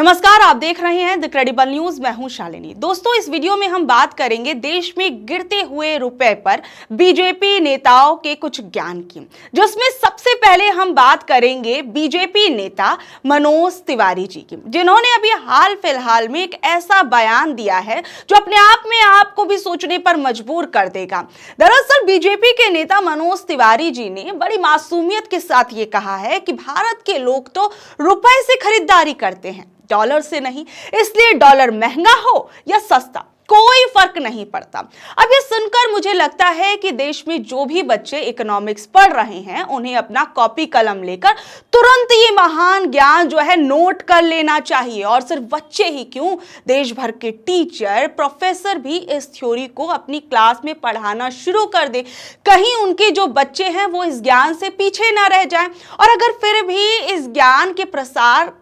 नमस्कार, आप देख रहे हैं द क्रेडिबल न्यूज। मैं हूं शालिनी। दोस्तों, इस वीडियो में हम बात करेंगे देश में गिरते हुए रुपए पर बीजेपी नेताओं के कुछ ज्ञान की, जिसमें सबसे पहले हम बात करेंगे बीजेपी नेता मनोज तिवारी जी की, जिन्होंने अभी हाल फिलहाल में एक ऐसा बयान दिया है जो अपने आप में आपको भी सोचने पर मजबूर कर देगा। दरअसल बीजेपी के नेता मनोज तिवारी जी ने बड़ी मासूमियत के साथ ये कहा है कि भारत के लोग तो रुपए से खरीदारी करते हैं, डॉलर से नहीं। इसलिए डॉलर महंगा हो या सस्ता कोई फर्क नहीं पड़ता। अब ये सुनकर मुझे लगता है कि देश में जो भी बच्चे इकोनॉमिक्स पढ़ रहे हैं उन्हें अपना कॉपी कलम लेकर तुरंत ये महान ज्ञान जो है नोट कर लेना चाहिए। और सिर्फ बच्चे ही क्यों, देश भर के टीचर प्रोफेसर भी इस थ्योरी को अपनी क्लास में पढ़ाना शुरू कर दे, कहीं उनके जो बच्चे हैं वो इस ज्ञान से पीछे ना रह जाएं। और अगर फिर भी इस ज्ञान के प्रसार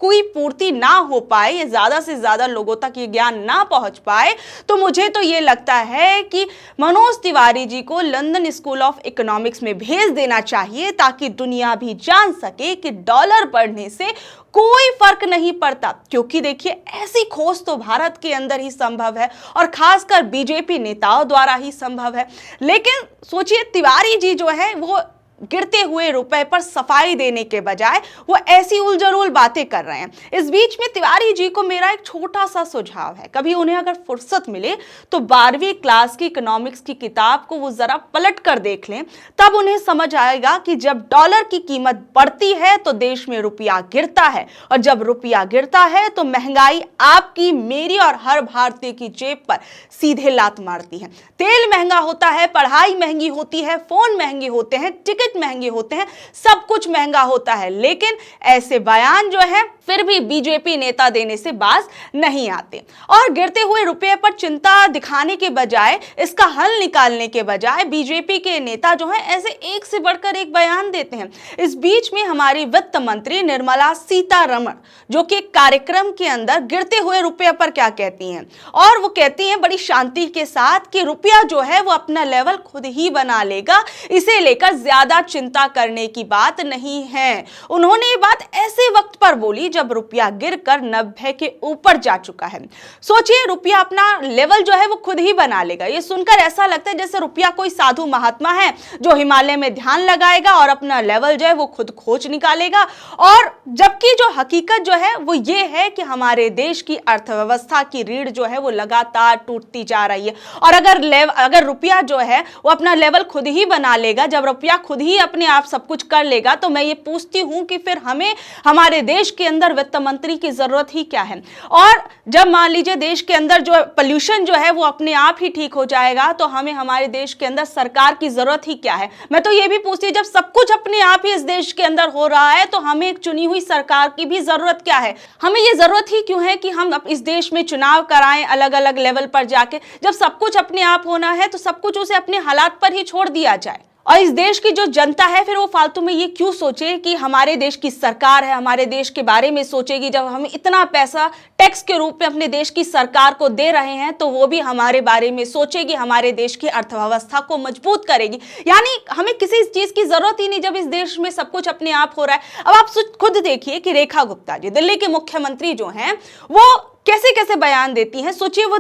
कोई पूर्ति ना हो पाए या ज्यादा से ज्यादा लोगों तक ये ज्ञान ना पहुंच पाए, तो मुझे तो ये लगता है कि मनोज तिवारी जी को लंदन स्कूल ऑफ इकोनॉमिक्स में भेज देना चाहिए, ताकि दुनिया भी जान सके कि डॉलर बढ़ने से कोई फर्क नहीं पड़ता। क्योंकि देखिए, ऐसी खोज तो भारत के अंदर ही संभव है और खासकर बीजेपी नेताओं द्वारा ही संभव है। लेकिन सोचिए, तिवारी जी जो है वो गिरते हुए रुपए पर सफाई देने के बजाय वो ऐसी उलझुल बातें कर रहे हैं। इस बीच में तिवारी जी को मेरा एक छोटा सा सुझाव है, कभी उन्हें अगर फुर्सत मिले तो 12वीं क्लास की इकोनॉमिक्स की किताब को वो जरा पलट कर देख लें। तब उन्हें समझ आएगा कि जब डॉलर की कीमत बढ़ती है तो देश में रुपया गिरता है, और जब रुपया गिरता है तो महंगाई आपकी, मेरी और हर भारतीय की जेब पर सीधे लात मारती है। तेल महंगा होता है, पढ़ाई महंगी होती है, फोन महंगे होते हैं, टिकट महंगे होते हैं, सब कुछ महंगा होता है। लेकिन ऐसे बयान जो है फिर भी बीजेपी नेता देने से बाज नहीं आते। और गिरते हुए रुपये पर चिंता दिखाने के बजाय, इसका हल निकालने के बजाय बीजेपी के नेता जो है ऐसे एक से बढ़कर एक बयान देते हैं। इस बीच में हमारी वित्त मंत्री निर्मला सीतारमण जो कि एक कार्यक्रम के अंदर गिरते हुए रुपये पर क्या कहती हैं, और वो कहती हैं बड़ी शांति के साथ कि रुपया जो है वो अपना लेवल खुद ही बना लेगा, इसे लेकर ज्यादा चिंता करने की बात नहीं है। उन्होंने ये बात ऐसे वक्त पर बोली जब रुपया गिरकर 90 के ऊपर जा चुका है। सोचिए, रुपया अपना लेवल जो है वो खुद ही बना लेगा। ये सुनकर ऐसा लगता है जैसे रुपया कोई साधु महात्मा है जो हिमालय में ध्यान लगाएगा और अपना लेवल जो है वो खुद खोज निकालेगा। और जबकि जो हकीकत जो है वो ये है कि हमारे देश की अर्थव्यवस्था की रीढ़ जो है वो लगातार टूटती जा रही है। और अगर रुपया जो है वो अपना लेवल खुद ही बना लेगा, जब रुपया खुद ही अपने आप सब कुछ कर लेगा, तो मैं ये पूछती हूं कि फिर हमें हमारे देश के अंदर वित्त मंत्री की जरूरत ही क्या है। और जब मान लीजिए देश के अंदर जो पोल्यूशन जो है वो अपने आप ही ठीक हो जाएगा, तो हमें हमारे देश के अंदर सरकार की जरूरत ही क्या है। मैं तो ये भी पूछती हूं, जब सब कुछ अपने आप ही इस देश के अंदर हो रहा है तो हमें एक चुनी हुई सरकार की भी जरूरत क्या है। हमें ये जरूरत ही क्यों है कि हम इस देश में चुनाव कराएं अलग अलग लेवल पर जाके। जब सब कुछ अपने आप होना है तो सब कुछ उसे अपने हालात पर ही छोड़ दिया जाए। और इस देश की जो जनता है फिर वो फालतू में ये क्यों सोचे कि हमारे देश की सरकार है हमारे देश के बारे में सोचेगी। जब हम इतना पैसा टैक्स के रूप में अपने देश की सरकार को दे रहे हैं तो वो भी हमारे बारे में सोचेगी, हमारे देश की अर्थव्यवस्था को मजबूत करेगी। यानी हमें किसी चीज की जरूरत ही नहीं जब इस देश में सब कुछ अपने आप हो रहा है। अब आप खुद देखिए कि रेखा गुप्ता जी, दिल्ली के मुख्यमंत्री जो हैं, वो कैसे कैसे बयान देती हैं। सोचिए, वो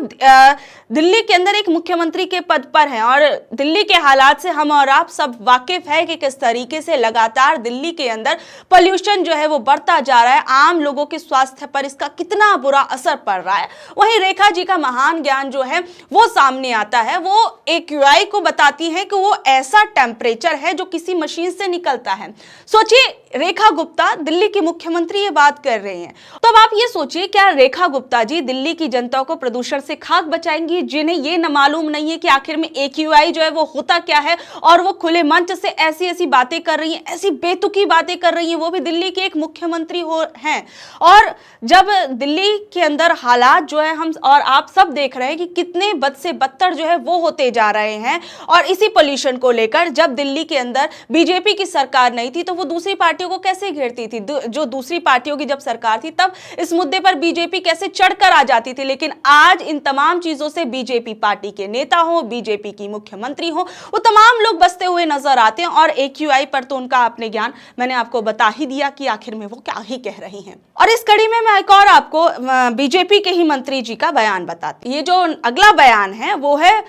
दिल्ली के अंदर एक मुख्यमंत्री के पद पर हैं और दिल्ली के हालात से हम और आप सब वाकिफ है कि किस तरीके से लगातार दिल्ली के अंदर पोल्यूशन जो है वो बढ़ता जा रहा है, आम लोगों के स्वास्थ्य पर इसका कितना बुरा असर पड़ रहा है। वहीं रेखा जी का महान ज्ञान जो है वो सामने आता है। वो AQI को बताती है कि वो ऐसा टेम्परेचर है जो किसी मशीन से निकलता है। सोचिए, रेखा गुप्ता दिल्ली की मुख्यमंत्री ये बात कर रही हैं। तो अब आप ये सोचिए, क्या रेखा गुप्ता जी दिल्ली की जनता को प्रदूषण से खाक बचाएंगी, जिन्हें ये न मालूम नहीं है कि आखिर में AQI जो है वो होता क्या है, और वो खुले मंच से ऐसी ऐसी बातें कर रही हैं, ऐसी बेतुकी बातें कर रही हैं, वो भी दिल्ली के एक मुख्यमंत्री हैं। और जब दिल्ली के अंदर हालात जो है हम और आप सब देख रहे हैं कि कितने बद से बदतर जो है वो होते जा रहे हैं, और इसी पोल्यूशन को लेकर जब दिल्ली के अंदर बीजेपी की सरकार नहीं थी तो वो दूसरी पार्टियों पार्टियों को कैसे घेरती थी, जो दूसरी पार्टियों की जब सरकार थी तब इस मुद्दे पर बीजेपी कैसे चढ़कर आ जाती थी। लेकिन आज इन तमाम चीजों से बीजेपी पार्टी के नेता हो, बीजेपी की मुख्यमंत्री हो, वो तमाम लोग बचते हुए नजर आते हैं। और AQI पर तो उनका अपने ज्ञान मैंने आपको बता ही दिया कि आखिर में वो क्या ही कह रही हैं। और इस कड़ी में मैं एक और आपको बीजेपी के ही मंत्री जी का बयान बताती हूँ। ये जो अगला बयान है वो है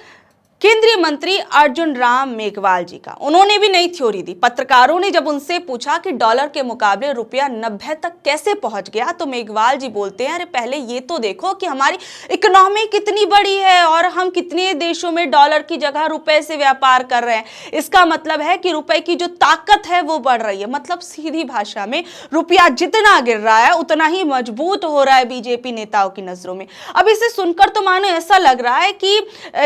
केंद्रीय मंत्री अर्जुन राम मेघवाल जी का। उन्होंने भी नई थ्योरी दी। पत्रकारों ने जब उनसे पूछा कि डॉलर के मुकाबले रुपया 90 तक कैसे पहुंच गया, तो मेघवाल जी बोलते हैं, अरे पहले ये तो देखो कि हमारी इकोनॉमी कितनी बड़ी है और हम कितने देशों में डॉलर की जगह रुपए से व्यापार कर रहे हैं। इसका मतलब है कि रुपए की जो ताकत है वो बढ़ रही है। मतलब सीधी भाषा में रुपया जितना गिर रहा है उतना ही मजबूत हो रहा है बीजेपी नेताओं की नजरों में। अब इसे सुनकर तो मानो ऐसा लग रहा है कि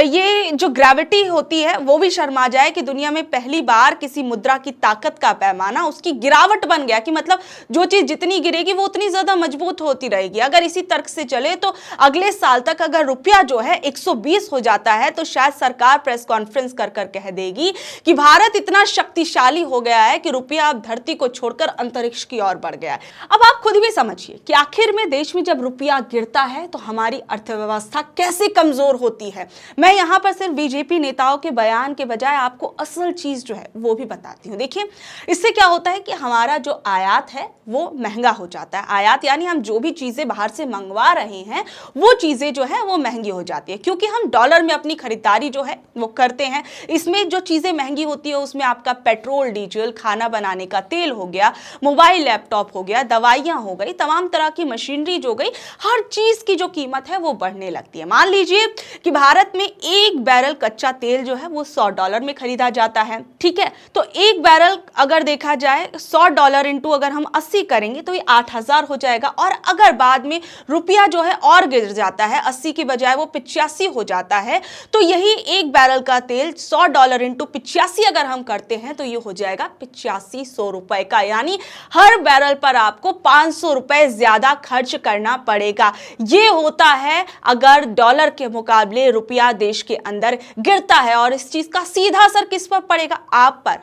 ये जो ग्रेविटी होती है वो भी शर्मा जाए कि दुनिया में पहली बार किसी मुद्रा की ताकत का पैमाना उसकी गिरावट बन गया, कि मतलब जो चीज जितनी गिरेगी वो उतनी ज्यादा मजबूत होती रहेगी। अगर इसी तर्क से चले तो अगले साल तक अगर रुपया जो है 120 हो जाता है तो शायद सरकार प्रेस कॉन्फ्रेंस कर कर कह देगी कि भारत इतना शक्तिशाली हो गया है कि रुपया अब धरती को छोड़कर अंतरिक्ष की ओर बढ़ गया है। अब आप खुद भी समझिए कि आखिर में देश में जब रुपया गिरता है तो हमारी अर्थव्यवस्था कैसे कमजोर होती है। मैं यहां पर सिर्फ बीजेपी नेताओं के बयान के बजाय आपको असल चीज जो है वो भी बताती हूं। देखिए, इससे क्या होता है कि हमारा जो आयात है वो महंगा हो जाता है। आयात यानी हम जो भी चीजें बाहर से मंगवा रहे हैं वो चीजें जो है वो महंगी हो जाती है, क्योंकि हम डॉलर में अपनी खरीदारी जो है वो करते हैं। इसमें जो चीजें महंगी होती है उसमें आपका पेट्रोल, डीजल, खाना बनाने का तेल हो गया, मोबाइल, लैपटॉप हो गया, दवाइयां हो गई, तमाम तरह की मशीनरी जो गई, हर चीज की जो कीमत है वो बढ़ने लगती है। मान लीजिए कि भारत में एक बैरल कच्चा तेल जो है वो $100 में खरीदा जाता है, ठीक है। तो एक बैरल अगर देखा जाए $100 इंटू अगर हम 80 करेंगे तो ये 8000 हो जाएगा। और अगर बाद में रुपया जो है और गिर जाता है, 80 की बजाय वो 85 हो जाता है, तो यही एक बैरल का तेल $100 इंटू 85 अगर हम करते हैं तो ये हो जाएगा 8500 रुपए का। यानी हर बैरल पर आपको 500 रुपए ज्यादा खर्च करना पड़ेगा। ये होता है अगर डॉलर के मुकाबले रुपया देश के अंदर गिरता है। और इस चीज का सीधा असर किस पर पड़ेगा? आप पर,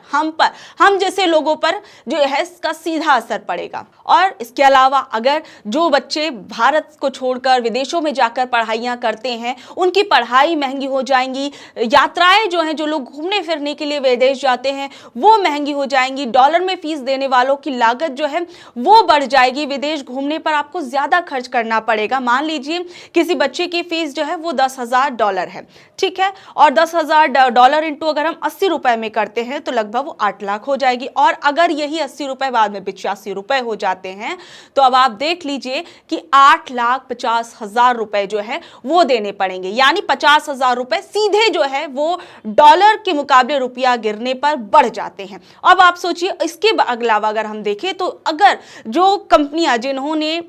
हम जैसे लोगों पर जो है इसका सीधा असर पड़ेगा। और इसके अलावा अगर जो बच्चे भारत को छोड़कर विदेशों में जाकर पढ़ाइयां करते हैं उनकी पढ़ाई महंगी हो जाएंगी, यात्राएं जो हैं, जो लोग घूमने फिरने के लिए विदेश जाते हैं वो महंगी हो जाएंगी, डॉलर में फीस देने वालों की लागत जो है वो बढ़ जाएगी, विदेश घूमने पर आपको ज्यादा खर्च करना पड़ेगा। मान लीजिए किसी बच्चे की फीस जो है वो $10,000 है, ठीक है, और $10,000 इंटू अगर हम 80 रुपए में करते हैं तो लगभग वो 8 लाख हो जाएगी। और अगर यही 80 रुपए बाद में 85 रुपए हो जाते हैं तो अब आप देख लीजिए कि 8,50,000 रुपए जो है वो देने पड़ेंगे। यानी 50,000 रुपए सीधे जो है वो डॉलर के मुकाबले रुपया गिरने पर बढ़ जाते हैं। अब आप सोचिए इसके अलावा अगर हम देखें तो अगर जो कंपनियां जिन्होंने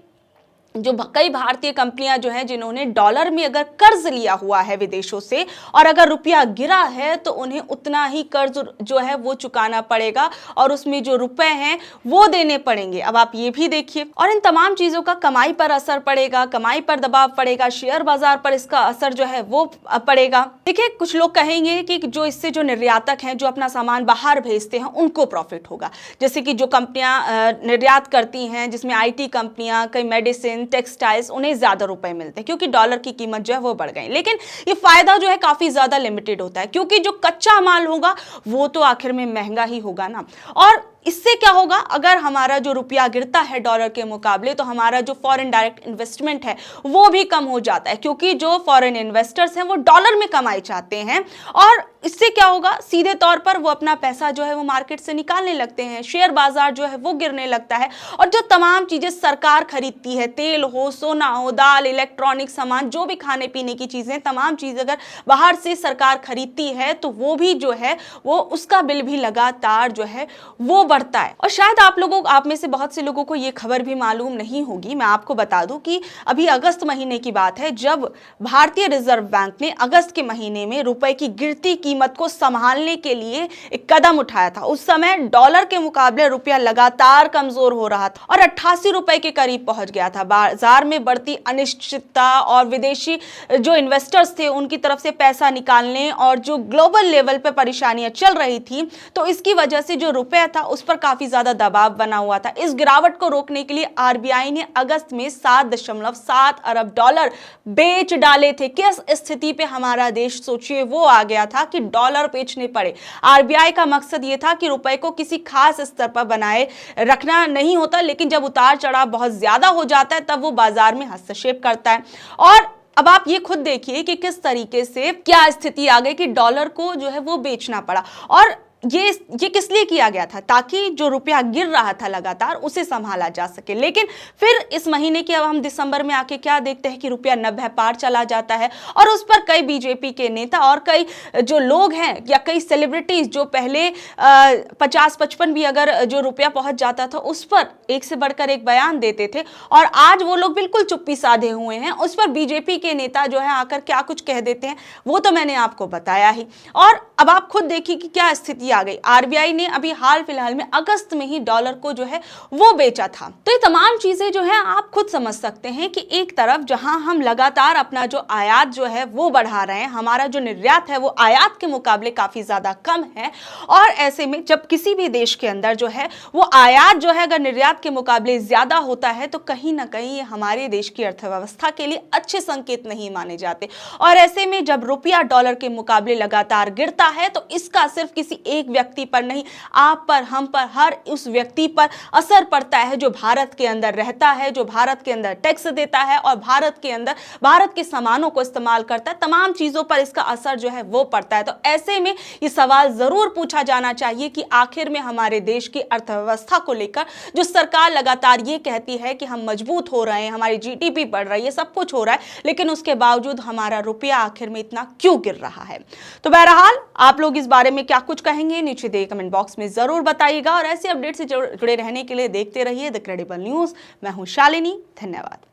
जो कई भारतीय कंपनियां जो हैं जिन्होंने डॉलर में अगर कर्ज लिया हुआ है विदेशों से और अगर रुपया गिरा है तो उन्हें उतना ही कर्ज जो है वो चुकाना पड़ेगा और उसमें जो रुपए हैं वो देने पड़ेंगे। अब आप ये भी देखिए, और इन तमाम चीजों का कमाई पर असर पड़ेगा, कमाई पर दबाव पड़ेगा, शेयर बाजार पर इसका असर जो है वो पड़ेगा। देखिए, कुछ लोग कहेंगे कि जो इससे जो निर्यातक हैं जो अपना सामान बाहर भेजते हैं उनको प्रॉफिट होगा, जैसे कि जो कंपनियां निर्यात करती हैं जिसमें IT कंपनियां, कई मेडिसिन, टेक्सटाइल्स, उन्हें ज्यादा रुपए मिलते हैं क्योंकि डॉलर की कीमत जो है वो बढ़ गई। लेकिन ये फायदा जो है काफी ज्यादा लिमिटेड होता है क्योंकि जो कच्चा माल होगा वो तो आखिर में महंगा ही होगा ना। और इससे क्या होगा, अगर हमारा जो रुपया गिरता है डॉलर के मुकाबले तो हमारा जो फॉरेन डायरेक्ट इन्वेस्टमेंट है वो भी कम हो जाता है क्योंकि जो फॉरेन इन्वेस्टर्स हैं वो डॉलर में कमाई चाहते हैं। और इससे क्या होगा, सीधे तौर पर वो अपना पैसा जो है वो मार्केट से निकालने लगते हैं, शेयर बाजार जो है वो गिरने लगता है। और जो तमाम चीजें सरकार खरीदती है, तेल हो, सोना हो, दाल, इलेक्ट्रॉनिक सामान, जो भी खाने पीने की चीजें, तमाम चीजें अगर बाहर से सरकार खरीदती है तो वो भी जो है वो उसका बिल भी लगातार जो है वो बढ़ता है। और शायद आप में से बहुत से लोगों को ये खबर भी मालूम नहीं होगी, मैं आपको बता दूं कि अभी अगस्त महीने की बात है जब भारतीय रिजर्व बैंक ने अगस्त के महीने में रुपए की गिरती कीमत को संभालने के लिए एक कदम उठाया था। उस समय डॉलर के मुकाबले रुपया लगातार कमजोर हो रहा था और 88 रुपए के करीब पहुंच गया था। बाजार में बढ़ती अनिश्चितता और विदेशी जो इन्वेस्टर्स थे उनकी तरफ से पैसा निकालने और जो ग्लोबल लेवल पर परेशानियां चल रही थी तो इसकी वजह से जो रुपया था उस पर काफी ज्यादा दबाव बना हुआ था। इस गिरावट को रोकने के लिए आरबीआई ने अगस्त में 7.7 अरब डॉलर बेच डाले थे। किस स्थिति पे हमारा देश सोचिए वो आ गया था कि डॉलर बेचने पड़े। आरबीआई का मकसद ये था कि रुपए को किसी खास स्तर पर बनाए रखना नहीं होता, लेकिन जब उतार चढ़ाव बहुत ज्यादा हो जाता है तब वो बाजार में हस्तक्षेप करता है। और अब आप ये खुद देखिए कि किस तरीके से क्या स्थिति आ गई कि डॉलर को जो है वो बेचना पड़ा। और ये किस लिए किया गया था? ताकि जो रुपया गिर रहा था लगातार उसे संभाला जा सके। लेकिन फिर इस महीने के अब हम दिसंबर में आके क्या देखते हैं कि रुपया 90 पार चला जाता है और उस पर कई बीजेपी के नेता और कई जो लोग हैं या कई सेलिब्रिटीज जो पहले 50-55 भी अगर जो रुपया पहुंच जाता था उस पर एक से बढ़कर एक बयान देते थे, और आज वो लोग बिल्कुल चुप्पी साधे हुए हैं। उस पर बीजेपी के नेता जो है आकर क्या कुछ कह देते हैं वो तो मैंने आपको बताया ही। और अब आप खुद देखिए कि क्या स्थिति आ गई। आरबीआई ने अभी हाल फिलहाल में अगस्त में ही डॉलर को जो है वो बेचा था। तो ये तमाम चीजें जो है आप खुद समझ सकते हैं कि एक तरफ जहां हम लगातार अपना जो आयात जो है वो बढ़ा रहे हैं, हमारा जो निर्यात है वो आयात के मुकाबले काफी ज्यादा कम है, और ऐसे में जब किसी भी देश के अंदर जो है वो आयात जो है अगर निर्यात के मुकाबले ज्यादा होता है तो कहीं ना कहीं ये हमारे देश की अर्थव्यवस्था के लिए अच्छे संकेत नहीं माने जाते। और ऐसे में जब रुपया डॉलर के मुकाबले लगातार गिरता है तो इसका सिर्फ किसी एक व्यक्ति पर नहीं, आप पर, हम पर, हर उस व्यक्ति पर असर पड़ता है जो भारत के अंदर रहता है, जो भारत के अंदर टैक्स देता है और भारत के अंदर भारत के सामानों को इस्तेमाल करता है। तमाम चीजों पर इसका असर जो है वो पड़ता है। तो ऐसे में ये सवाल जरूर पूछा जाना चाहिए कि आखिर में हमारे देश की अर्थव्यवस्था को लेकर जो सरकार लगातार ये कहती है कि हम मजबूत हो रहे हैं, हमारी जीडीपी बढ़ रही है, सब कुछ हो रहा है, लेकिन उसके बावजूद हमारा रुपया आखिर में इतना क्यों गिर रहा है? तो बहरहाल आप लोग इस बारे में क्या कुछ कहेंगे नीचे दिए कमेंट बॉक्स में जरूर बताइएगा, और ऐसे अपडेट से जुड़े रहने के लिए देखते रहिए द क्रेडिबल न्यूज। मैं हूं शालिनी, धन्यवाद।